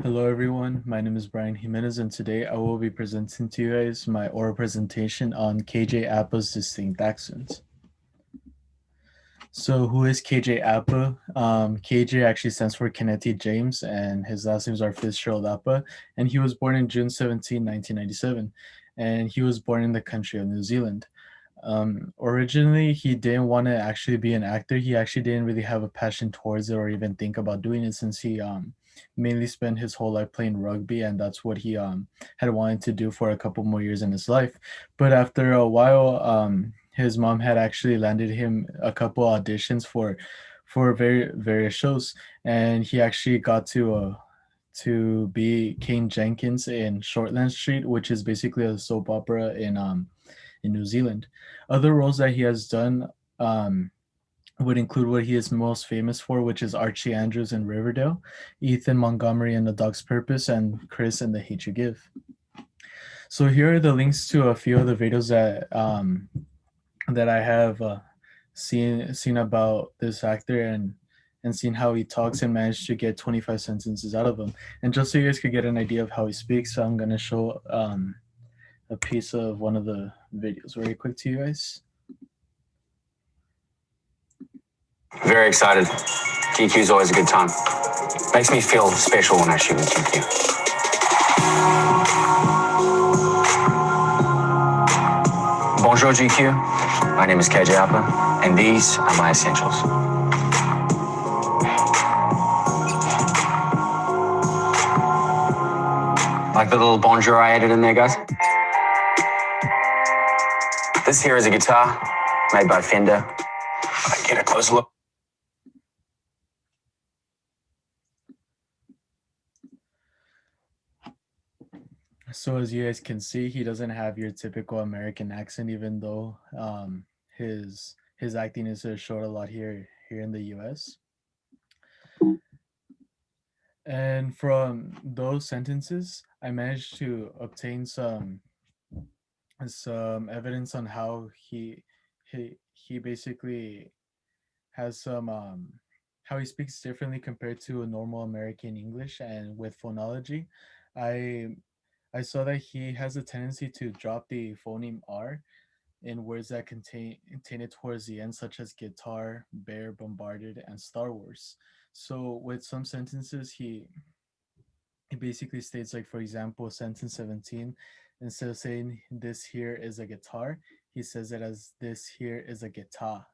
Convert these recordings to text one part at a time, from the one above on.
Hello everyone, my name is Brian Jimenez and today I will be presenting to you guys my oral presentation on KJ Appa's distinct accents. So who is KJ Appa? KJ actually stands for Kennedy James and his last names are Fitzgerald Appa, and he was born in June 17, 1997, and he was born in the country of New Zealand. Originally, he didn't want to actually be an actor. He actually didn't really have a passion towards it or even think about doing it since he mainly spent his whole life playing rugby, and that's what he had wanted to do for a couple more years in his life. But after a while, his mom had actually landed him a couple auditions for various shows, and he actually got to be Kane Jenkins in Shortland Street, which is basically a soap opera in New Zealand. Other roles that he has done would include what he is most famous for, which is Archie Andrews in Riverdale, Ethan Montgomery in A Dog's Purpose, and Chris in The Hate You Give. So here are the links to a few of the videos that I have seen about this actor and seen how he talks and managed to get 25 sentences out of him. And just so you guys could get an idea of how he speaks, I'm gonna show a piece of one of the videos very quick to you guys. Very excited. GQ is always a good time. Makes me feel special when I shoot with GQ. Bonjour GQ. My name is KJ Appa, and these are my essentials. Like the little bonjour I added in there, guys? This here is a guitar made by Fender. Get a closer look. So as you guys can see, he doesn't have your typical American accent, even though his acting is showed a lot here in the U.S. And from those sentences, I managed to obtain some evidence on how he basically has some how he speaks differently compared to a normal American English and with phonology. I I saw that he has a tendency to drop the phoneme R in words that contain it towards the end, such as guitar, bear, bombarded, and Star Wars. So with some sentences, he basically states, like, for example, sentence 17, instead of saying this here is a guitar, he says it as this here is a guitar.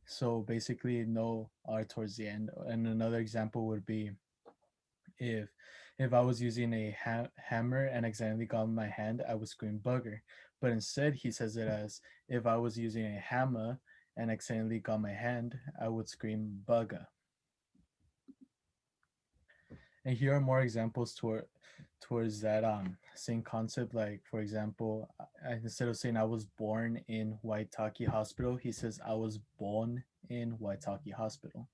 So basically no R towards the end. And another example would be if if I was using a hammer and accidentally got in my hand, I would scream bugger. But instead he says it as if I was using a hammer and accidentally got my hand, I would scream bugger. And here are more examples towards that same concept. Like, for example, instead of saying I was born in Waitaki Hospital, he says I was born in Waitaki Hospital.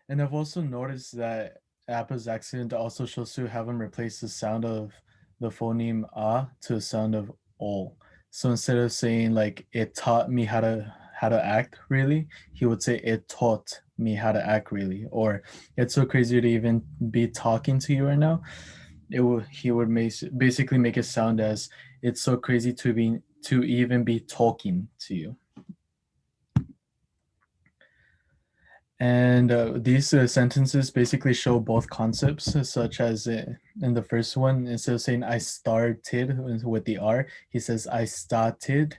And I've also noticed that Appa's accent also shows to have him replace the sound of the phoneme ah to the sound of o. So instead of saying like it taught me how to act really, he would say it taught me how to act really, or it's so crazy to even be talking to you right now. He would basically make it sound as it's so crazy to even be talking to you. And these sentences basically show both concepts, such as in the first one, instead of saying I started with the R, he says I started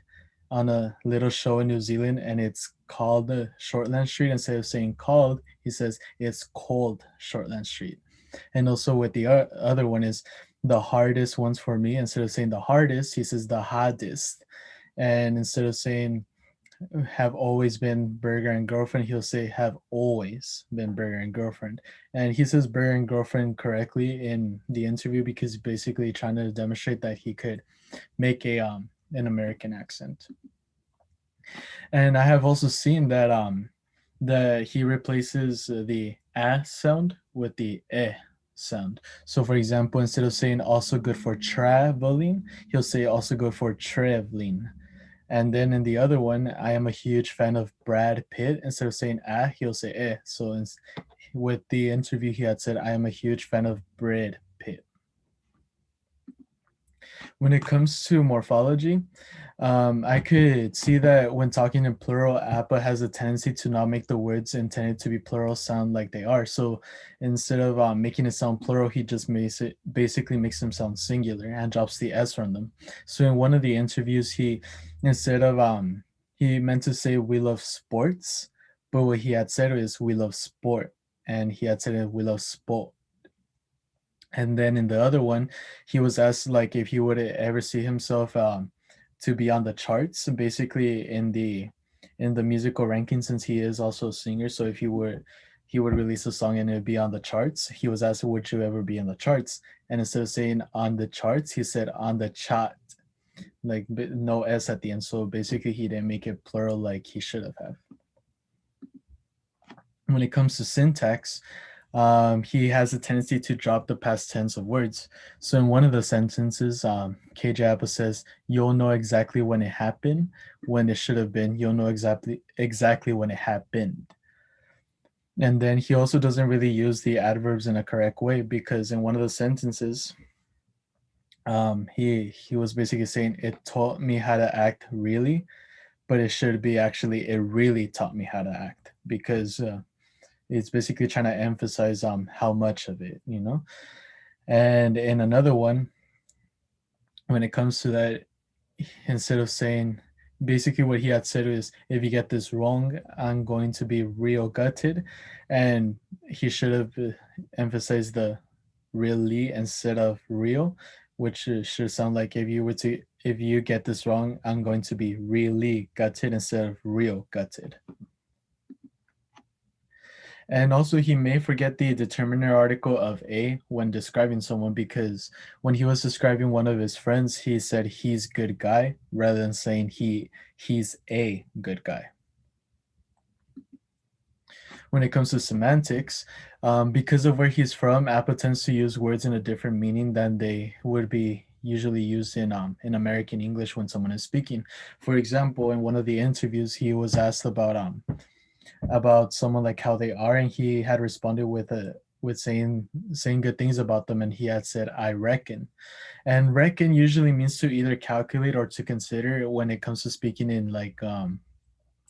on a little show in New Zealand and it's called Shortland Street. Instead of saying called, he says it's called Shortland Street. And also with the other one is the hardest ones for me. Instead of saying the hardest, he says the hardest. And instead of saying have always been burger and girlfriend, he'll say have always been burger and girlfriend. And he says burger and girlfriend correctly in the interview because he's basically trying to demonstrate that he could make a an American accent. And I have also seen that he replaces the sound with the sound. So for example, instead of saying also good for traveling, he'll say also good for traveling. And then in the other one, I am a huge fan of Brad Pitt. Instead of saying he'll say eh. So with the interview he had said, "I am a huge fan of Brad Pitt." When it comes to morphology, I could see that when talking in plural, Appa has a tendency to not make the words intended to be plural sound like they are. So instead of making it sound plural, he just makes it basically makes them sound singular and drops the S from them. So in one of the interviews, he instead of he meant to say we love sports, but what he had said is we love sport, and he had said we love sport. And then in the other one, he was asked like if he would ever see himself to be on the charts, basically in the musical ranking, since he is also a singer. So if he would release a song and it would be on the charts. He was asked, "Would you ever be on the charts?" And instead of saying on the charts, he said on the chart, like no s at the end. So basically, he didn't make it plural like he should have. When it comes to syntax, he has a tendency to drop the past tense of words. So in one of the sentences, KJ Appa says, "You'll know exactly when it happened, when it should have been. You'll know exactly when it happened." And then he also doesn't really use the adverbs in a correct way, because in one of the sentences, he was basically saying, "It taught me how to act really," but it should be actually, "It really taught me how to act," because it's basically trying to emphasize how much of it, you know. And in another one, when it comes to that, instead of saying, basically what he had said is, "If you get this wrong, I'm going to be real gutted," and he should have emphasized the really instead of real, which should sound like, "If you get this wrong, I'm going to be really gutted," instead of real gutted. And also, he may forget the determiner article of a when describing someone, because when he was describing one of his friends, he said he's good guy rather than saying he's a good guy. When it comes to semantics, because of where he's from, Appa tends to use words in a different meaning than they would be usually used in American English when someone is speaking. For example, in one of the interviews, he was asked about someone, like how they are, and he had responded with saying good things about them, and he had said, "I reckon." And reckon usually means to either calculate or to consider when it comes to speaking in like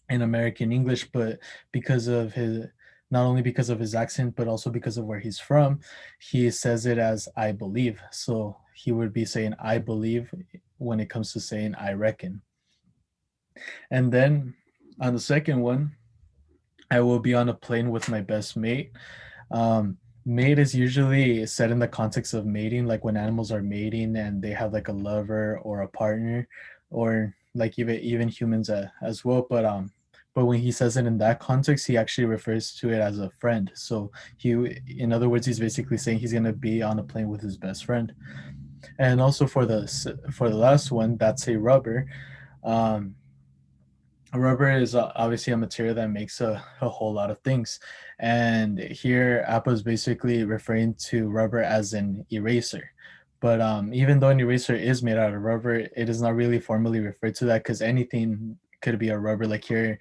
in American English. But because of his, not only because of his accent but also because of where he's from, he says it as "I believe." So he would be saying "I believe" when it comes to saying "I reckon." And then on the second one, "I will be on a plane with my best mate." Mate is usually said in the context of mating, like when animals are mating and they have like a lover or a partner, or like even humans as well. But when he says it in that context, he actually refers to it as a friend. So in other words, he's basically saying he's gonna be on a plane with his best friend. And also for the last one, "That's a rubber." Um, Rubber is obviously a material that makes a whole lot of things. And here, Apple is basically referring to rubber as an eraser. But even though an eraser is made out of rubber, it is not really formally referred to that, because anything could be a rubber. Like here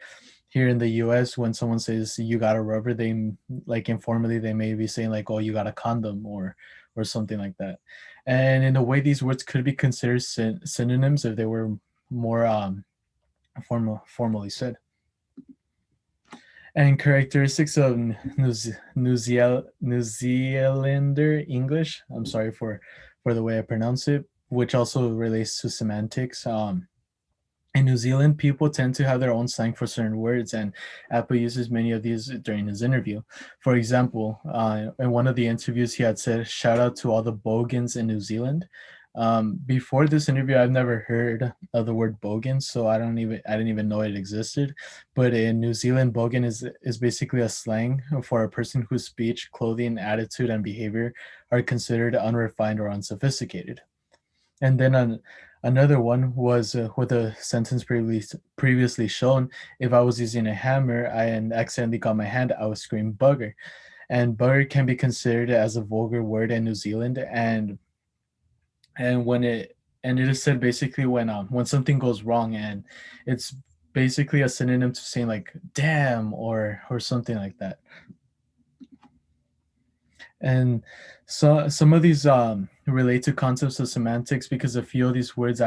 in the US, when someone says "you got a rubber," they, like informally, they may be saying like, "Oh, you got a condom," or something like that. And in a way, these words could be considered synonyms if they were more formally said. And characteristics of New Zealander English. I'm sorry for the way I pronounce it, which also relates to semantics. In New Zealand, people tend to have their own slang for certain words, and Apple uses many of these during his interview. For example, in one of the interviews, he had said, "Shout out to all the bogans in New Zealand." Before this interview, I've never heard of the word bogan, so I didn't even know it existed. But in New Zealand, bogan is basically a slang for a person whose speech, clothing, attitude, and behavior are considered unrefined or unsophisticated. And then another one was with a sentence previously shown: "If I was using a hammer and accidentally got my hand, I would scream bugger." And bugger can be considered as a vulgar word in New Zealand, and and it is said basically when something goes wrong, and it's basically a synonym to saying like "damn" or something like that. And so some of these relate to concepts of semantics because a few of these words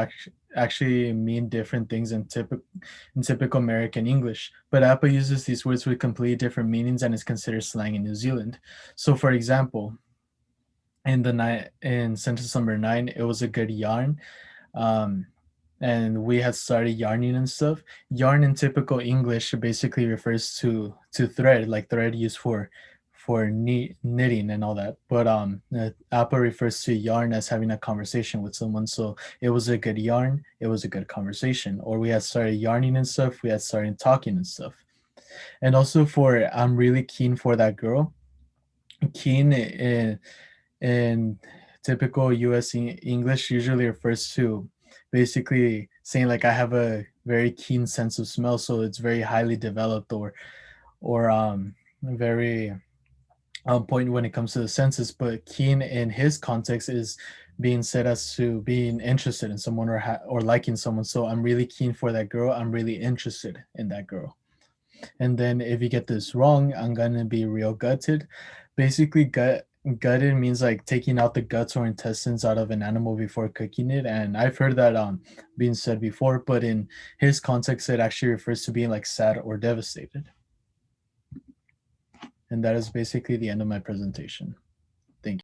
actually mean different things in typical American English. But Appa uses these words with completely different meanings and is considered slang in New Zealand. So, for example, in sentence number 9, it was a good yarn. Um, and we had started yarning and stuff. Yarn in typical English basically refers to thread, like thread used for knitting and all that. But Appa refers to yarn as having a conversation with someone. So it was a good yarn. It was a good conversation. Or we had started yarning and stuff. We had started talking and stuff. And also for I'm really keen for that girl. Keen in typical US English usually refers to basically saying like I have a very keen sense of smell, so it's very highly developed or very on point when it comes to the senses. But keen in his context is being said as to being interested in someone or liking someone. So I'm really keen for that girl. I'm really interested in that girl. And then if you get this wrong, I'm gonna be real gutted. Basically, gutted means like taking out the guts or intestines out of an animal before cooking it. And I've heard that being said before, but in his context, it actually refers to being like sad or devastated. And that is basically the end of my presentation.